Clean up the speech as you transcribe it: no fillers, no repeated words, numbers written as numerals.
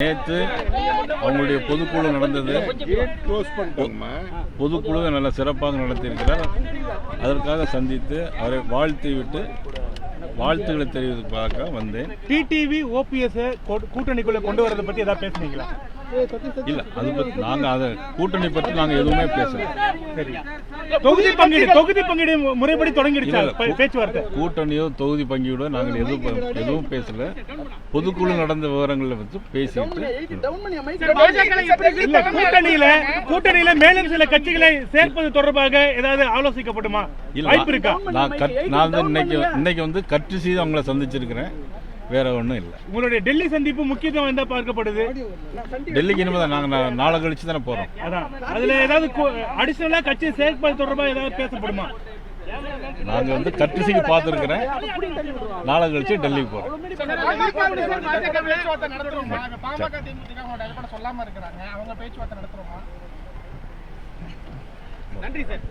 நேற்று அவங்களுடைய பொதுக்குழு நடந்தது. பொதுக்குழு நல்ல சிறப்பாக நடத்தியிருக்கிறார். அதற்காக சந்தித்து அவரை வாழ்த்திவிட்டு வாழ்த்துக்களை தெரிவிப்பதற்காக வந்தேன். டிடிவி ஓபிஎஸ் கூட்டணிக்குள்ள கொண்டு வரதை பத்தி ஏதாவது பேசுனீங்களா? இல்ல, அது பத்தி நாங்க அதை கூட்டணி பற்றி நாங்க எதுவுமே பேசல. சரி, தொகுதி பங்கீடு முறைப்படி தொடங்கிடுச்சா பேச்சுவார்த்தை? கூட்டணியோ தொகுதி பங்கீடோ நாங்கள் எதுவும் பேசல. பொதுக்குழு நடந்த விவரங்களை பற்றி பேசிட்டு கூட்டணியில மேலும் சில கட்சிகளை சேர்ப்பது தொடர்பாக ஏதாவது ஆலோசிக்கப்படுமா? வாய்ப்பு இருக்கா? நான் இன்னைக்கு வந்து கட்சி செய்து அவங்கள சந்திச்சிருக்கிறேன், வேற ஒன்றும் இல்லை. உங்களுடைய டெல்லி சந்திப்பு முக்கியத்துவம் என்ன பார்க்கப்படுது? டெல்லிக்கு இனிமேல் நாங்கள் நாளை கழிச்சு தானே போறோம். அதான், அதுல ஏதாவது அடிஷனலா கட்சி சேர்ப்பது தொடர்பாக ஏதாவது பேசப்படுமா? நாங்க வந்து கட்சிக்கு பார்த்துருக்கிறேன், நாளை கழிச்சு டெல்லிக்கு போறோம். நன்றி சார்.